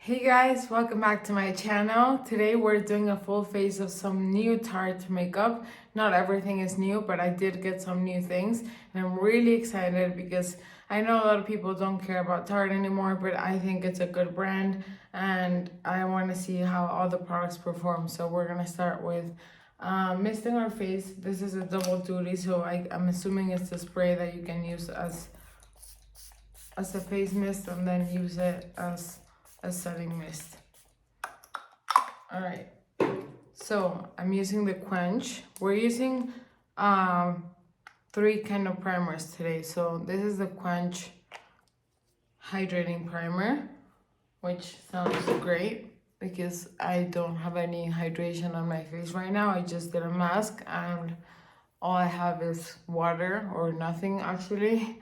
Hey guys, welcome back to my channel. Today we're doing a full face of some new Tarte makeup. Not everything is new, but I did get some new things and I'm really excited because I know a lot of people don't care about Tarte anymore, but I think it's a good brand and I want to see how all the products perform. So we're going to start with misting our face. This is a double duty, so I'm assuming it's the spray that you can use as a face mist and then use it as a setting mist. All right, so I'm using the Quench. We're using three kind of primers today. So this is the Quench hydrating primer, which sounds great because I don't have any hydration on my face right now. I just did a mask and all I have is water or nothing actually.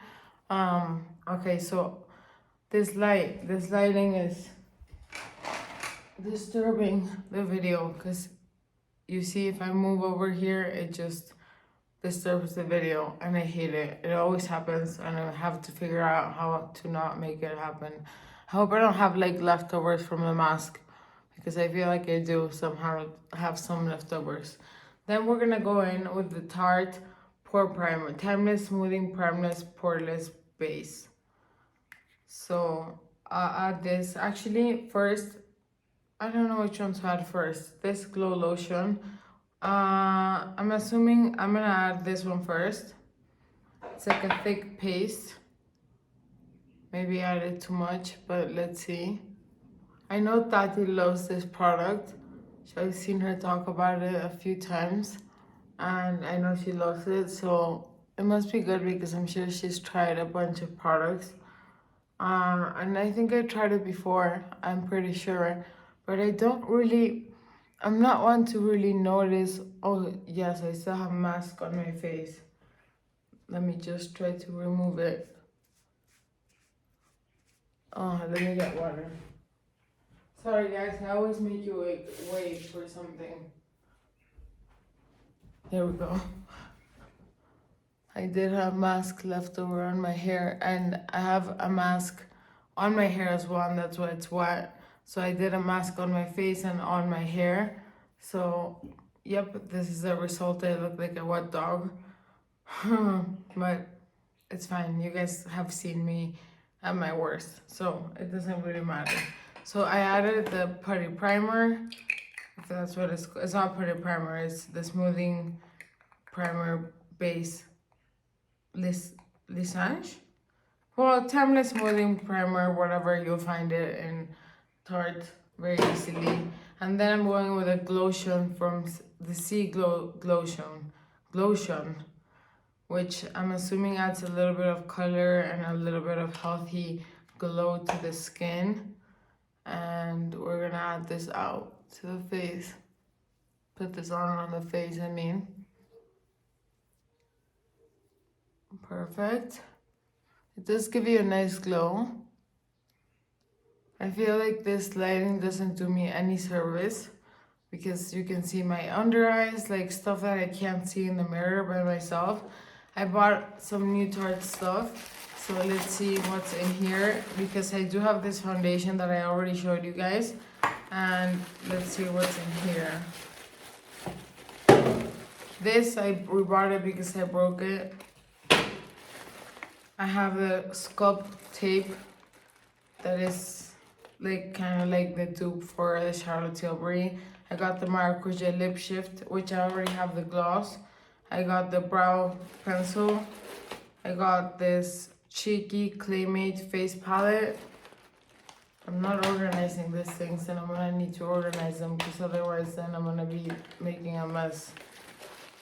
Okay, so this lighting is disturbing the video because you see if I move over here it just disturbs the video and I hate it. It always happens and I have to figure out how to not make it happen. I hope I don't have like leftovers from the mask because I feel like I do somehow have some leftovers. Then we're gonna go in with the Tarte Pore Primer, Timeless Smoothing Primeless Poreless Base. So I'll add this. Actually, first, I don't know which one to add first. This Glow Lotion. I'm assuming I'm gonna add this one first. It's like a thick paste. Maybe I added too much, but let's see. I know Tati loves this product. So I've seen her talk about it a few times. And I know she loves it, so it must be good because I'm sure she's tried a bunch of products. And I think I tried it before, I'm pretty sure, but I'm not one to really notice. Oh yes, I still have mask on my face. Let me just try to remove it. Oh, let me get water. Sorry guys, I always make you wait for something. There we go. I did have mask left over on my hair and I have a mask on my hair as well, and that's why it's wet. So I did a mask on my face and on my hair. So yep, this is the result. I look like a wet dog. But it's fine. You guys have seen me at my worst, so it doesn't really matter. So I added the putty primer. If that's what it's not putty primer, it's the smoothing primer base. Lissange? Well, Timeless Smoothing Primer, whatever, you'll find it in Tarte very easily. And then I'm going with a Glotion from the Sea Glotion, which I'm assuming adds a little bit of color and a little bit of healthy glow to the skin. And we're gonna add this out to the face. Put this on the face, I mean. Perfect. It does give you a nice glow. I feel like this lighting doesn't do me any service because you can see my under eyes, like stuff that I can't see in the mirror by myself. I bought some new Tarte stuff, so let's see what's in here because I do have this foundation that I already showed you guys, and let's see what's in here. This, I rebought it because I broke it. I have the sculpt tape that is like kind of like the dupe for the Charlotte Tilbury. I got the Maracuja Lip Shift, which I already have the gloss. I got the brow pencil. I got this cheeky Claymate face palette. I'm not organizing these things and I'm gonna need to organize them because otherwise then I'm gonna be making a mess.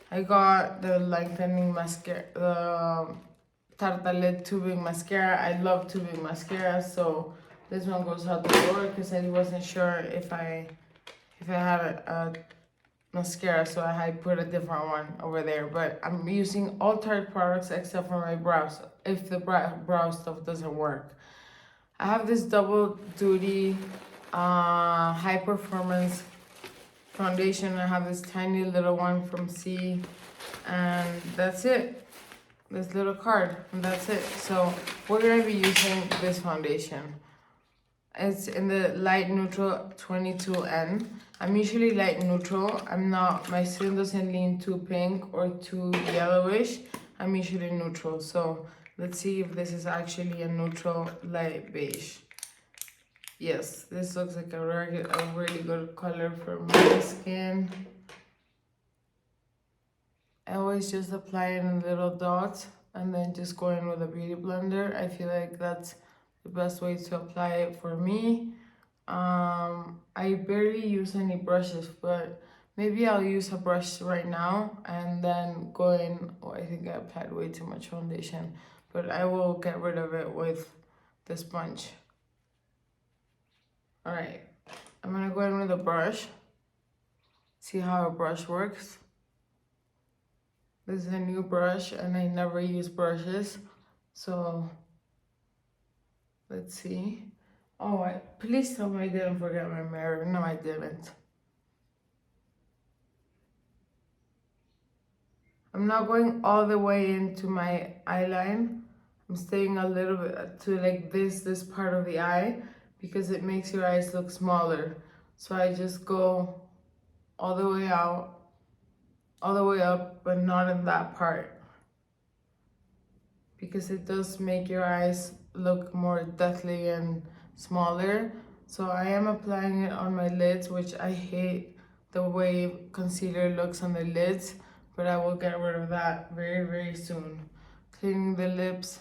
I got the lightening mascara, the Tarte tubing mascara. I love tubing mascara, so this one goes out the door because I wasn't sure if I had a mascara, so I put a different one over there. But I'm using all Tarte products except for my brows if the brow stuff doesn't work. I have this double duty high performance foundation. I have this tiny little one from C, and that's it. This little card, and that's it. So we're gonna be using this foundation. It's in the light neutral 22N. I'm usually light neutral. My skin doesn't lean too pink or too yellowish. I'm usually neutral. So let's see if this is actually a neutral light beige. Yes, this looks like a really good color for my skin. I always just apply it in little dots and then just go in with a beauty blender. I feel like that's the best way to apply it for me. I barely use any brushes, but maybe I'll use a brush right now and then go in. Oh, I think I applied way too much foundation, but I will get rid of it with the sponge. All right, I'm gonna go in with a brush. See how a brush works. This is a new brush and I never use brushes, so let's see. Oh, please tell me I didn't forget my mirror. No, I didn't. I'm not going all the way into my eyeline. I'm staying a little bit to like this part of the eye because it makes your eyes look smaller. So I just go all the way out, all the way up, but not in that part, because it does make your eyes look more deathly and smaller. So I am applying it on my lids, which I hate the way concealer looks on the lids, but I will get rid of that very, very soon. Cleaning the lips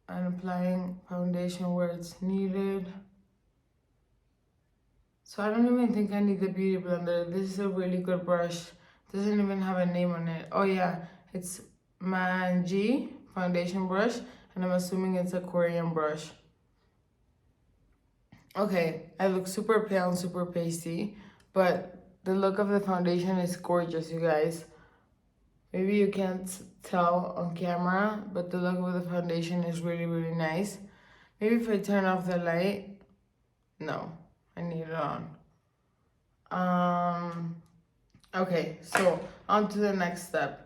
and applying foundation where it's needed. So I don't even think I need the beauty blender. This is a really good brush. Doesn't even have a name on it. Oh yeah, it's Manji foundation brush, and I'm assuming it's a Korean brush. Okay, I look super pale and super pasty, but the look of the foundation is gorgeous, you guys. Maybe you can't tell on camera, but the look of the foundation is really, really nice. Maybe if I turn off the light, no, I need it on. Okay, so on to the next step.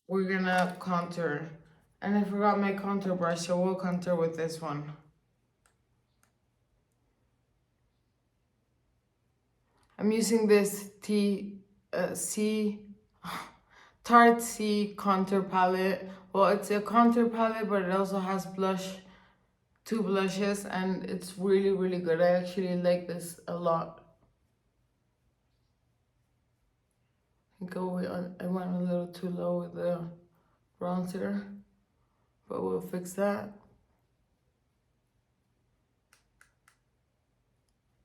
We're gonna contour. And I forgot my contour brush, so we'll contour with this one. I'm using this Tarte C contour palette. Well, it's a contour palette, but it also has two blushes, and it's really, really good. I actually like this a lot. I went a little too low with the bronzer, but we'll fix that.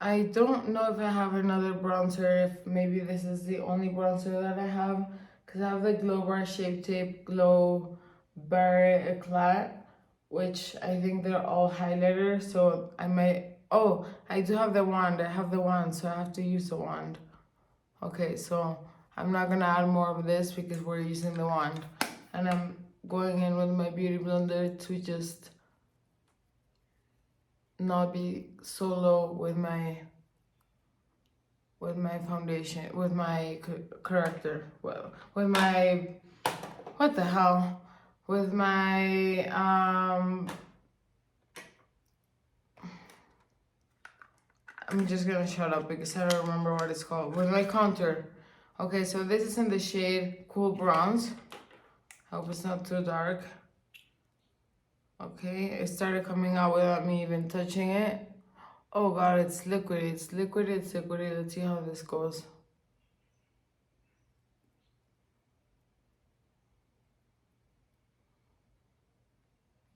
I don't know if I have another bronzer, if maybe this is the only bronzer that I have, because I have the Glow Bar Shape Tape Glow Barre Eclat, which I think they're all highlighters, so I might, oh, I do have the wand, I have the wand, so I have to use the wand. Okay, so I'm not gonna add more of this because we're using the wand, and I'm going in with my beauty blender to just not be so low with my foundation, with my corrector, well, with my, what the hell, with my I'm just gonna shut up because I don't remember what it's called, with my contour. Okay, so this is in the shade Cool Bronze. Hope it's not too dark. Okay, it started coming out without me even touching it. Oh god, it's liquid, it's liquid, it's liquid. Let's see how this goes.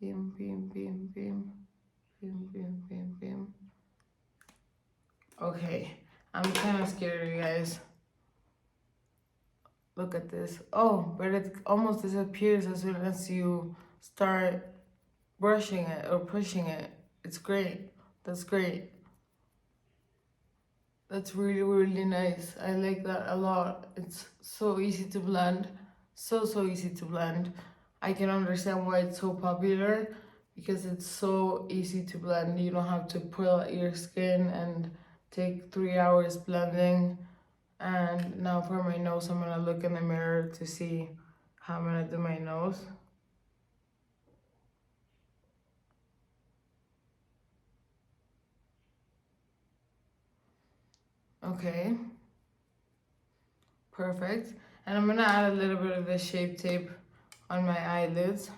Beam, beam, beam, beam, beam, beam, beam, beam. Okay, I'm kind of scared, you guys. Look at this. Oh, but it almost disappears as soon as you start brushing it or pushing it. It's great. That's great. That's really, really nice. I like that a lot. It's so easy to blend. So easy to blend. I can understand why it's so popular, because it's so easy to blend. You don't have to pull out your skin and take 3 hours blending. And now for my nose, I'm gonna look in the mirror to see how I'm gonna do my nose. Okay. Perfect. And I'm gonna add a little bit of the Shape Tape on my eyelids.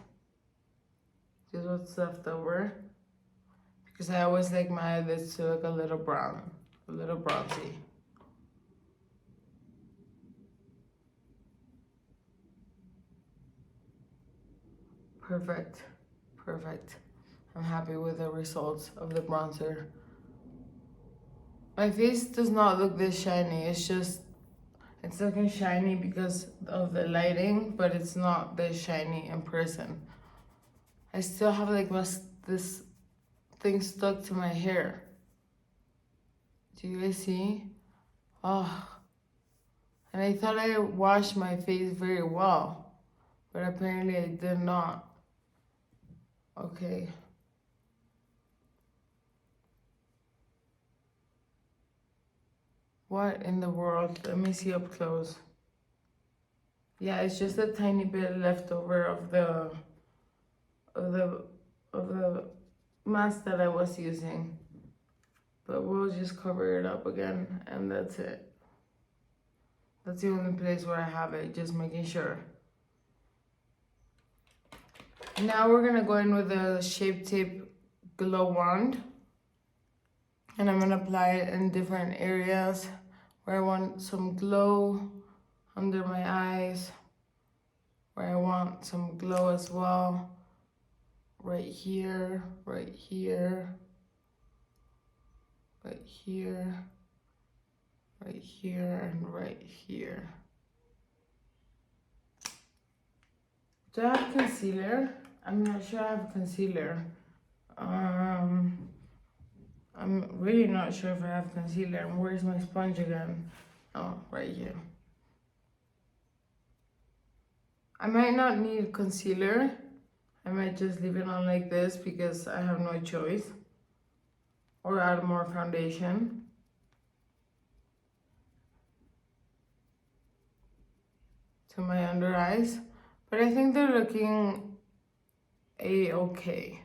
Just what's left over. Because I always like my eyelids to look a little brown, a little bronzy. Perfect. Perfect. I'm happy with the results of the bronzer. My face does not look this shiny. It's looking shiny because of the lighting, but it's not this shiny in person. I still have like this thing stuck to my hair. Do you guys see? Oh, and I thought I washed my face very well, but apparently I did not. Okay. What in the world? Let me see up close. Yeah, it's just a tiny bit left over of the mask that I was using. But we'll just cover it up again and that's it. That's the only place where I have it, just making sure. Now we're gonna go in with the Shape Tape Glow Wand. And I'm gonna apply it in different areas where I want some glow under my eyes, where I want some glow as well. Right here, right here, right here, right here, and right here. Do I have concealer? I'm not sure I have concealer. I'm really not sure if I have concealer. Where's my sponge again? Oh, right here. I might not need concealer. I might just leave it on like this because I have no choice. Or add more foundation. To my under eyes. But I think they're looking a-okay.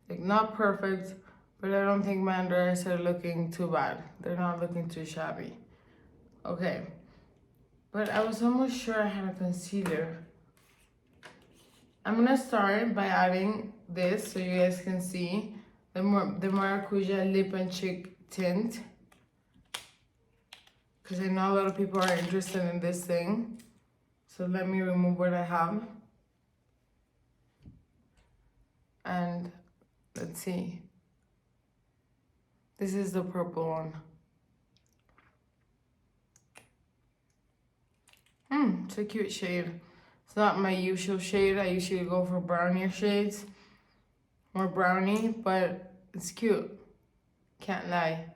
Like not perfect, but I don't think my under eyes are looking too bad. They're not looking too shabby. Okay. But I was almost sure I had a concealer. I'm gonna start by adding this so you guys can see the Maracuja Lip and Cheek Tint. Because I know a lot of people are interested in this thing. So let me remove what I have. And let's see. This is the purple one. It's a cute shade. It's not my usual shade. I usually go for brownier shades. More brownie, but it's cute. Can't lie.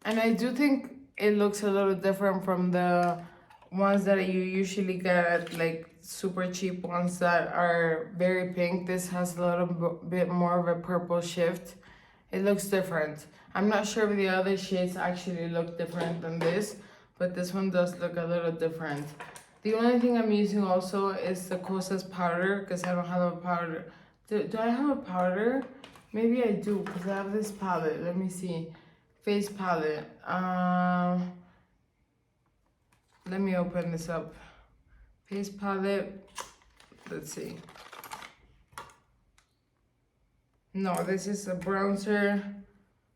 And I do think it looks a little different from the ones that you usually get at like super cheap ones that are very pink. This has a little bit more of a purple shift. It looks different. I'm not sure if the other shades actually look different than this, but this one does look a little different. The only thing I'm using also is the Kosas powder because I don't have a powder. Do I have a powder? Maybe I do because I have this palette. Let me see. Face palette. Let me open this up. Face palette. Let's see. No, this is a bronzer,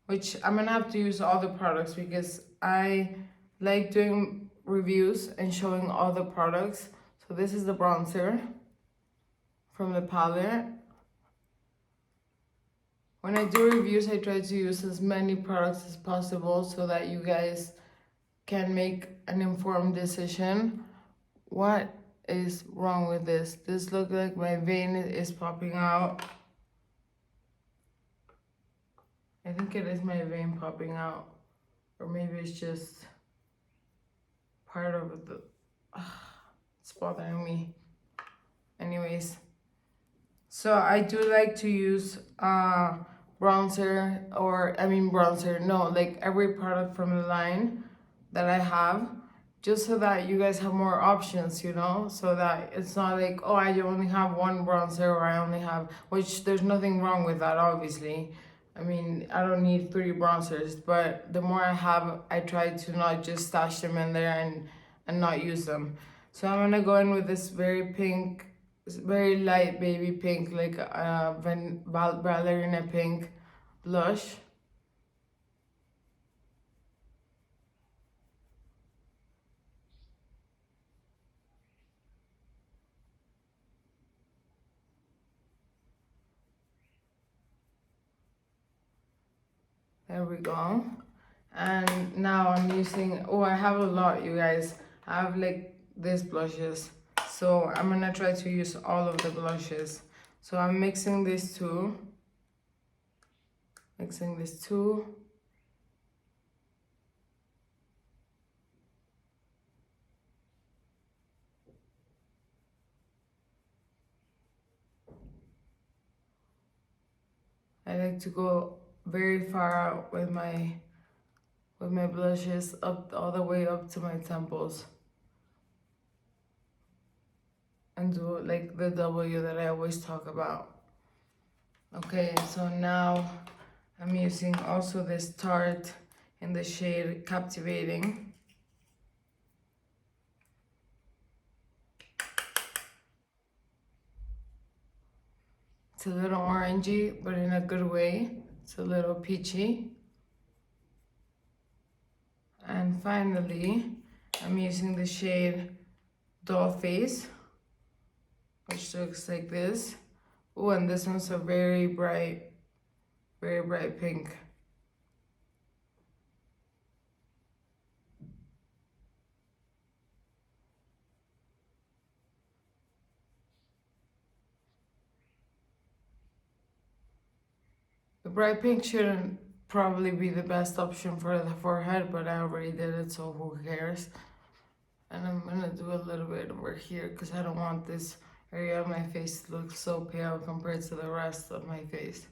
which I'm gonna have to use all the products because I like doing reviews and showing all the products. So this is the bronzer from the palette. When I do reviews, I try to use as many products as possible so that you guys can make an informed decision. What is wrong with this? This looks like my vein is popping out. I think it is my vein popping out. Or maybe it's just part of the... it's bothering me. Anyways. So I do like to use bronzer like every product from the line that I have, just so that you guys have more options, you know, so that it's not like, oh, I only have one bronzer or I only have, which there's nothing wrong with that, obviously. I mean, I don't need 3 bronzers, but the more I have, I try to not just stash them in there and not use them. So I'm gonna go in with this very pink, very light baby pink, like ballerina pink blush. There we go. And now I'm using, oh, I have a lot, you guys. I have like these blushes. So I'm gonna try to use all of the blushes. So I'm mixing these two. Mixing these two. I like to go very far out with my blushes up all the way up to my temples. And do like the W that I always talk about. Okay, so now I'm using also this Tarte in the shade Captivating. It's a little orangey, but in a good way. It's a little peachy. And finally, I'm using the shade Doll Face, which looks like this. Oh, and this one's a very bright pink. The bright pink shouldn't probably be the best option for the forehead, but I already did it, so who cares? And I'm gonna do a little bit over here because I don't want this area of my face to look so pale compared to the rest of my face.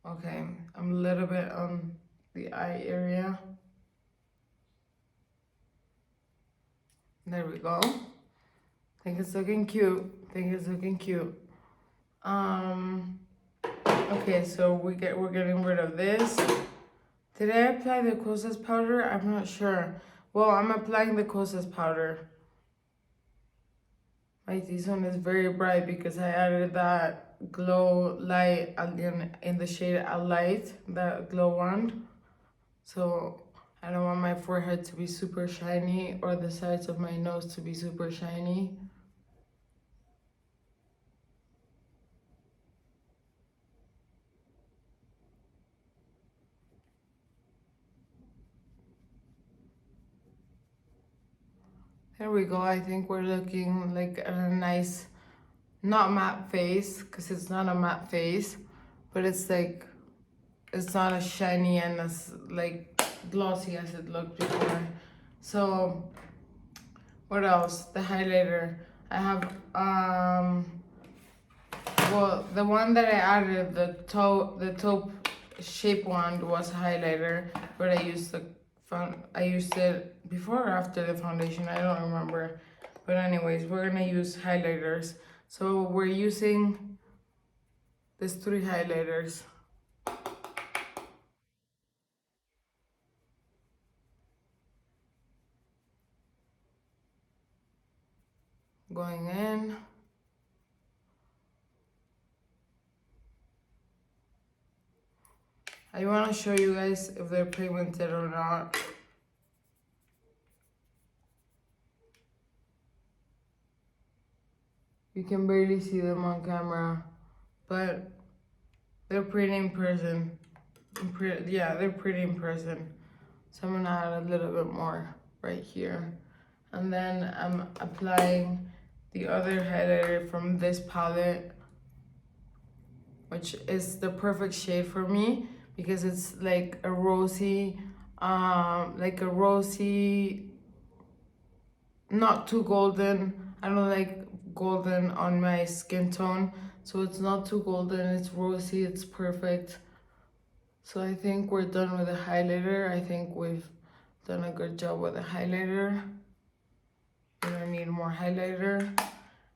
Okay, I'm a little bit on the eye area. There we go. I think it's looking cute. Okay, so we're getting rid of this. Did I apply the Kosas powder? I'm not sure. Well, I'm applying the Kosas powder. This one is very bright because I added that glow light in the shade Light, that glow one. So I don't want my forehead to be super shiny or the sides of my nose to be super shiny. There we go. I think we're looking like a nice, not matte face, because it's not a matte face, but it's like, it's not as shiny and as like glossy as it looked before. So what else? The highlighter. I have well, the one that I added, the taupe shape one was highlighter, but I used it before or after the foundation, I don't remember. But anyways, we're gonna use highlighters. So we're using these 3 highlighters. Going in. I want to show you guys if they're pigmented or not. You can barely see them on camera, but they're pretty in person. Yeah, they're pretty in person. So I'm gonna add a little bit more right here. And then I'm applying the other highlighter from this palette, which is the perfect shade for me because it's like a rosy, not too golden. I don't like golden on my skin tone, so it's not too golden, it's rosy, it's perfect. So I think we're done with the highlighter. I think we've done a good job with the highlighter. We don't need more highlighter.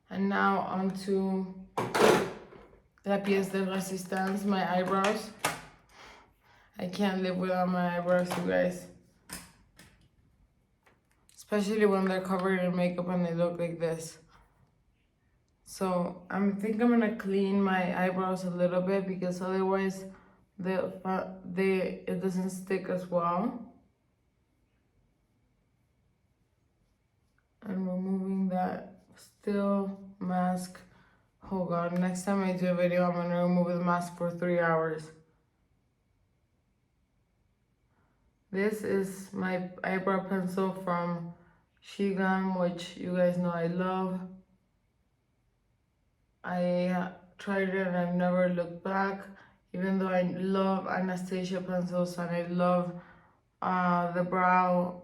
And now onto the la pièce de résistance, my eyebrows. I can't live without my eyebrows, you guys. Especially when they're covered in makeup and they look like this. So I think I'm gonna clean my eyebrows a little bit because otherwise it doesn't stick as well. I'm removing that still mask. Oh god, next time I do a video, I'm gonna remove the mask for 3 hours. This is my eyebrow pencil from Shigam, which you guys know I love. I tried it and I've never looked back, even though I love Anastasia pencils and I love the Brow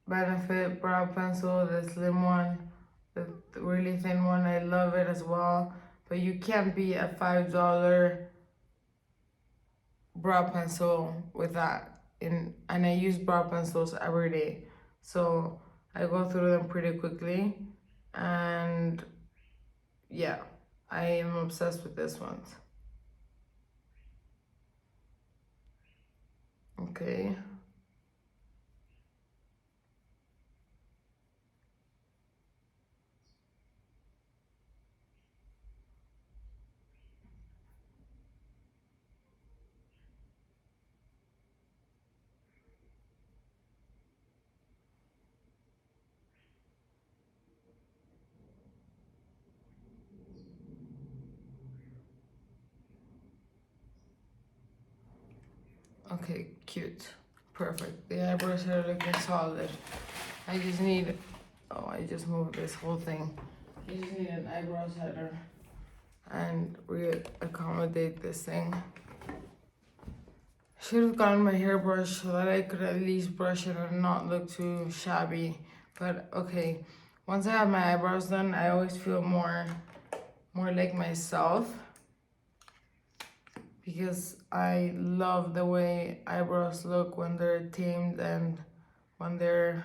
Benefit brow pencil, the slim one, the really thin one. I love it as well, but you can't beat a $5 brow pencil with that. And I use brow pencils every day, so I go through them pretty quickly, and yeah, I am obsessed with this one. Okay. Okay, cute. Perfect. The eyebrows are looking solid. I just need, oh, I just moved this whole thing. I just need an eyebrow setter and re-accommodate this thing. Should have gotten my hairbrush so that I could at least brush it and not look too shabby. But okay, once I have my eyebrows done, I always feel more like myself, because I love the way eyebrows look when they're tamed and when they're,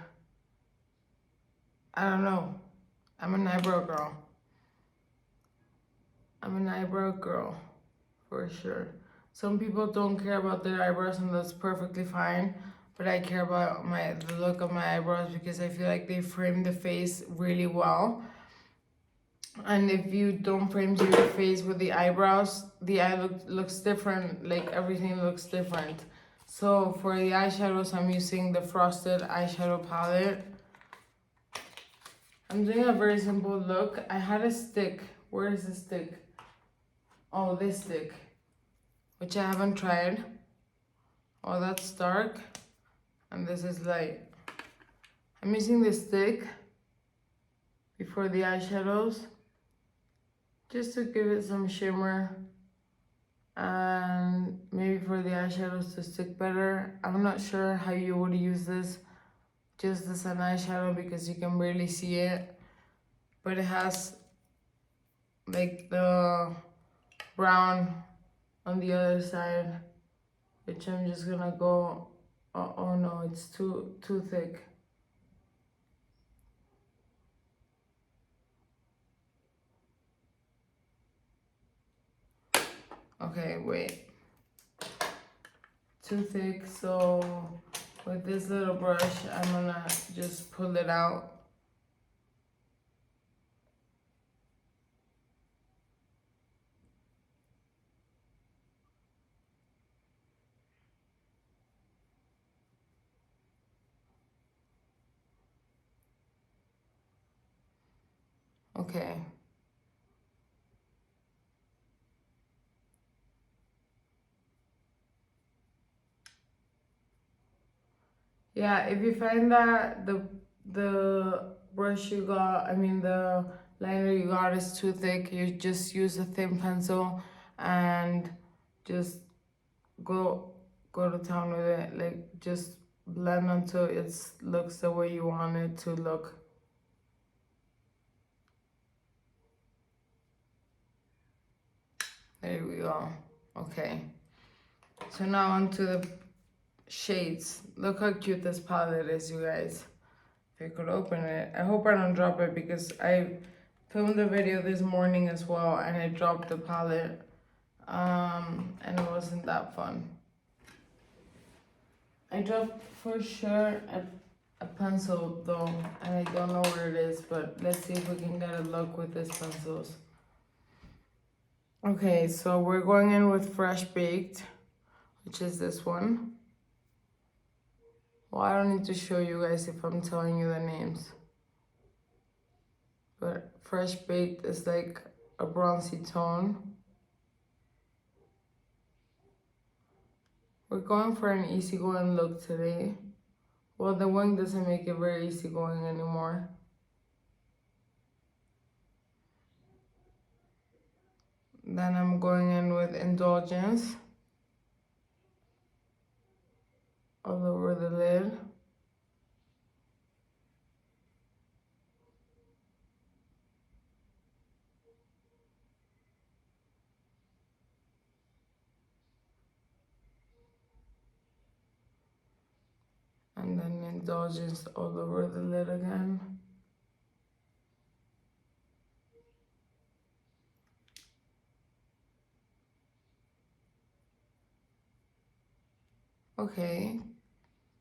I don't know, I'm an eyebrow girl. I'm an eyebrow girl, for sure. Some people don't care about their eyebrows, and that's perfectly fine, but I care about the look of my eyebrows because I feel like they frame the face really well. And if you don't frame your face with the eyebrows, the eye looks different, like everything looks different. So for the eyeshadows, I'm using the Frosted eyeshadow palette. I'm doing a very simple look. I had a stick. Where is the stick? Oh, this stick, which I haven't tried. Oh, that's dark, and this is light. I'm using the stick before the eyeshadows, just to give it some shimmer and maybe for the eyeshadows to stick better. I'm not sure how you would use this just as an eyeshadow because you can barely see it, but it has like the brown on the other side, which I'm just gonna go, oh no, it's too thick. Okay, wait. Too thick, so with this little brush, I'm gonna just pull it out. Okay. Yeah, if you find that the brush you got, the liner you got is too thick, you just use a thin pencil and just go to town with it. Like, just blend until it looks the way you want it to look. There we go. Okay. So now onto the shades. Look how cute this palette is, you guys. If I could open it. I hope I don't drop it because I filmed the video this morning as well, and I dropped the palette, and it wasn't that fun. I dropped for sure a pencil though, and I don't know where it is, but let's see if we can get a look with these pencils. Okay, so we're going in with Fresh Baked, which is this one. Well, I don't need to show you guys if I'm telling you the names. But Fresh Baked is like a bronzy tone. We're going for an easygoing look today. Well, the wing doesn't make it very easygoing anymore. Then I'm going in with Indulgence all over the lid. And then Indulgence all over the lid again. Okay,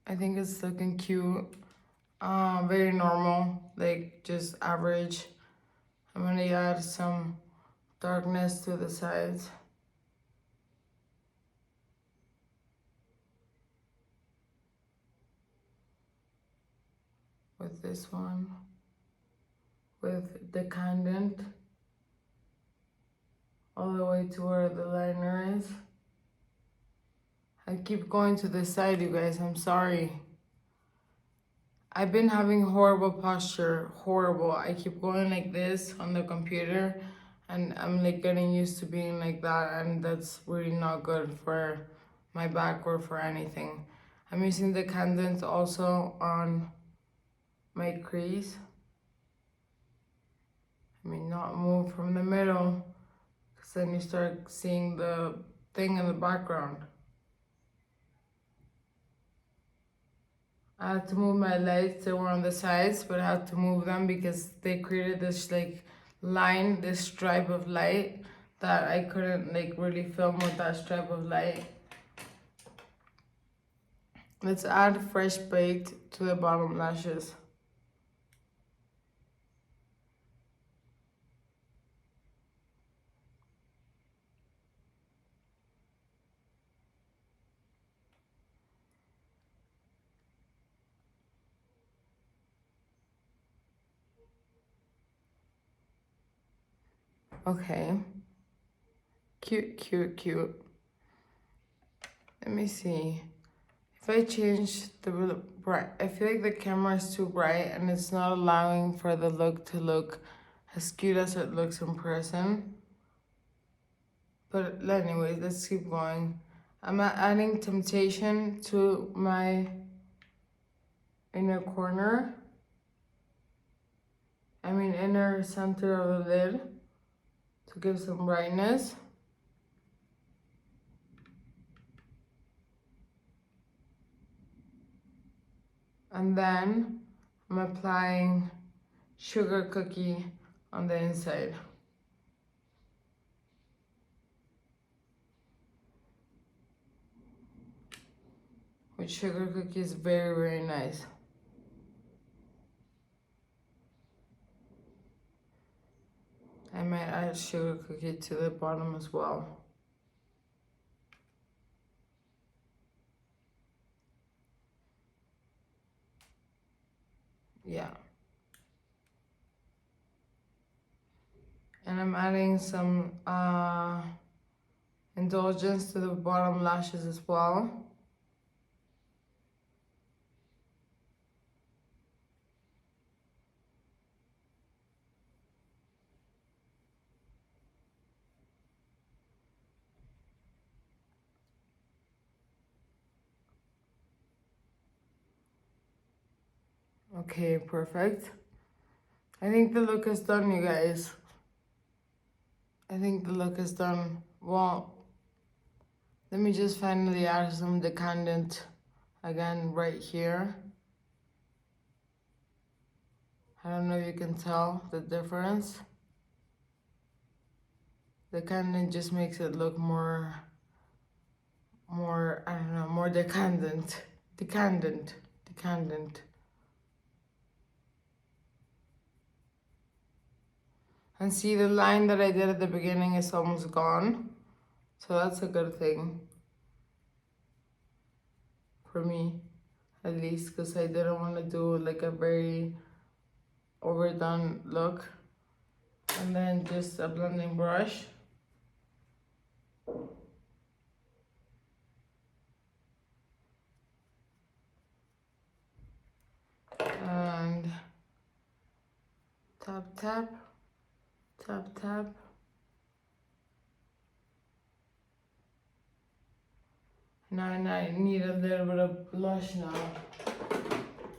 I think it's looking cute. Very normal, like just average. I'm gonna add some darkness to the sides. With this one, with the Decandent, all the way to where the liner is. I keep going to the side, you guys, I'm sorry. I've been having horrible posture, horrible. I keep going like this on the computer, and I'm like getting used to being like that, and that's really not good for my back or for anything. I'm using the Decandent also on my crease. I mean, not move from the middle, because then you start seeing the thing in the background. I had to move my lights, they were on the sides, but I had to move them because they created this like line, this stripe of light that I couldn't like really film with that stripe of light. Let's add Fresh Baked to the bottom lashes. Okay. Cute, cute, cute. Let me see. If I change the bright, I feel like the camera is too bright and it's not allowing for the look to look as cute as it looks in person. But anyways, let's keep going. I'm adding Temptation to my inner corner. I mean inner center of the lid to give some brightness. And then I'm applying Sugar Cookie on the inside. Which Sugar Cookie is very, very nice. I might add Sugar Cookie to the bottom as well. Yeah. And I'm adding some Indulgence to the bottom lashes as well. Okay, perfect. I think the look is done, you guys. I think the look is done. Well, let me just finally add some Decandent again right here. I don't know if you can tell the difference. Decandent just makes it look more, I don't know, more decandent. Decandent. And see, the line that I did at the beginning is almost gone. So that's a good thing. For me, at least, because I didn't want to do like a very overdone look. And then just a blending brush. And tap, tap, tap, tap. Now I need a little bit of blush now.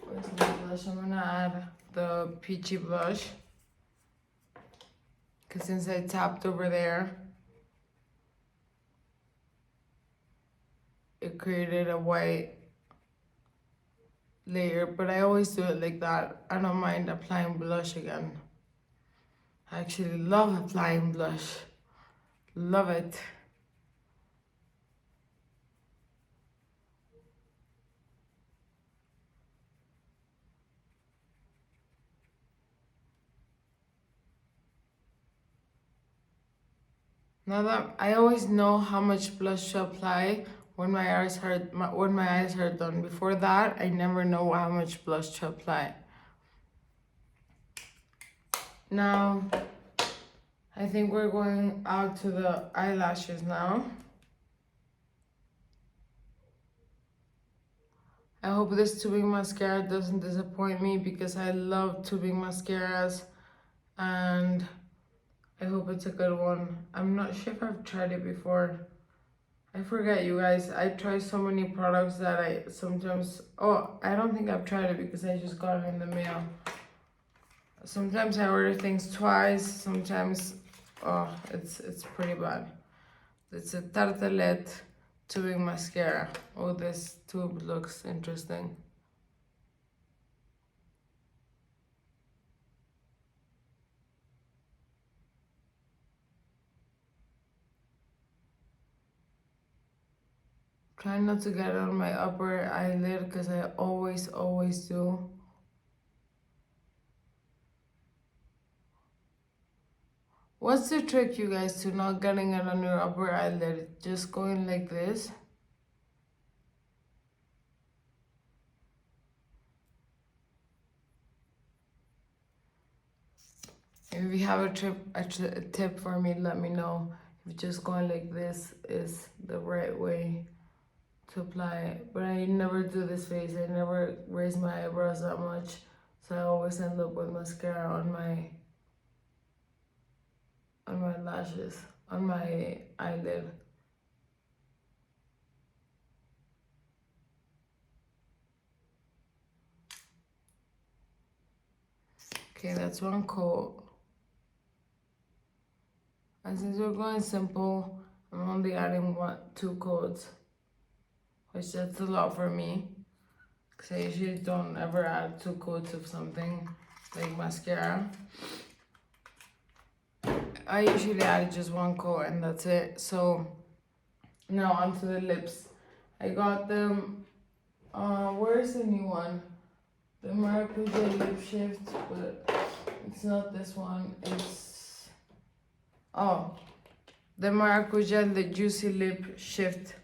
Where's my blush? I'm gonna add the peachy blush. Because since I tapped over there, it created a white layer, but I always do it like that. I don't mind applying blush again. I actually love applying blush. Love it. Now that I always know how much blush to apply when my eyes are done. Before that, I never know how much blush to apply. Now, I think we're going out to the eyelashes now. I hope this tubing mascara doesn't disappoint me because I love tubing mascaras, and I hope it's a good one. I'm not sure if I've tried it before. I forget, you guys. I try so many products that I sometimes... Oh, I don't think I've tried it because I just got it in the mail. Sometimes I order things twice. Sometimes... Oh, it's pretty bad. It's a Tarte tubing mascara. Oh, this tube looks interesting. Try not to get it on my upper eyelid because I always do. What's the trick, you guys, to not getting it on your upper eyelid? Just going like this. If you have a tip for me, let me know. If just going like this is the right way to apply it. But I never do this face. I never raise my eyebrows that much. So I always end up with mascara on my lashes, on my eyelid. Okay, that's one coat. And since we're going simple, I'm only adding 2 coats, which that's a lot for me. Because I usually don't ever add 2 coats of something like mascara. I usually add just 1 coat and that's it. So now onto the lips. I got them, where's the new one? The Maracuja Lip Shift, but it's not this one. It's, the Maracuja the Juicy Lip Shift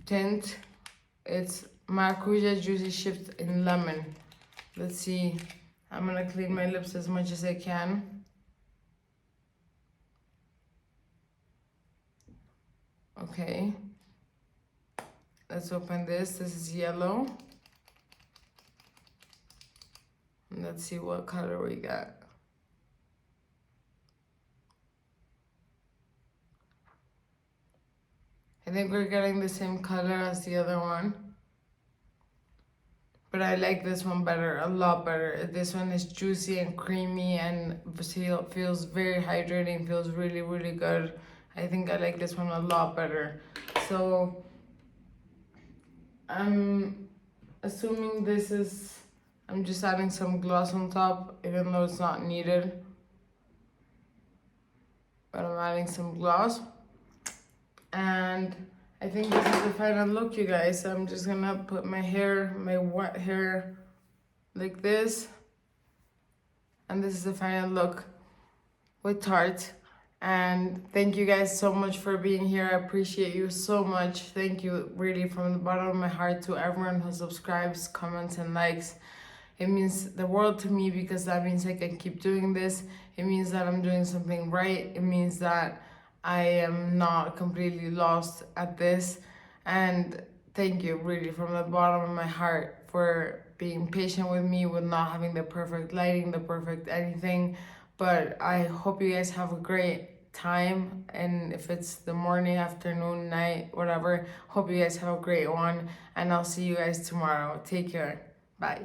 tint. It's Maracuja Juicy Shift in Lemon. Let's see. I'm gonna clean my lips as much as I can. Okay. Let's open this. This is yellow. And let's see what color we got. I think we're getting the same color as the other one. But I like this one better, a lot better. This one is juicy and creamy and feels very hydrating, feels really, really good. I think I like this one a lot better. So I'm assuming this is, I'm just adding some gloss on top, even though it's not needed. but I'm adding some gloss. And I think this is the final look, you guys. I'm just gonna put my hair, my wet hair, like this. And this is the final look with Tarte. And thank you guys so much for being here. I appreciate you so much. Thank you really from the bottom of my heart to everyone who subscribes, comments, and likes. It means the world to me because that means I can keep doing this. It means that I'm doing something right. It means that I am not completely lost at this. And thank you really from the bottom of my heart for being patient with me, with not having the perfect lighting, the perfect anything. But I hope you guys have a great time, and if it's the morning, afternoon, night, whatever, hope you guys have a great one, and I'll see you guys tomorrow. Take care. Bye.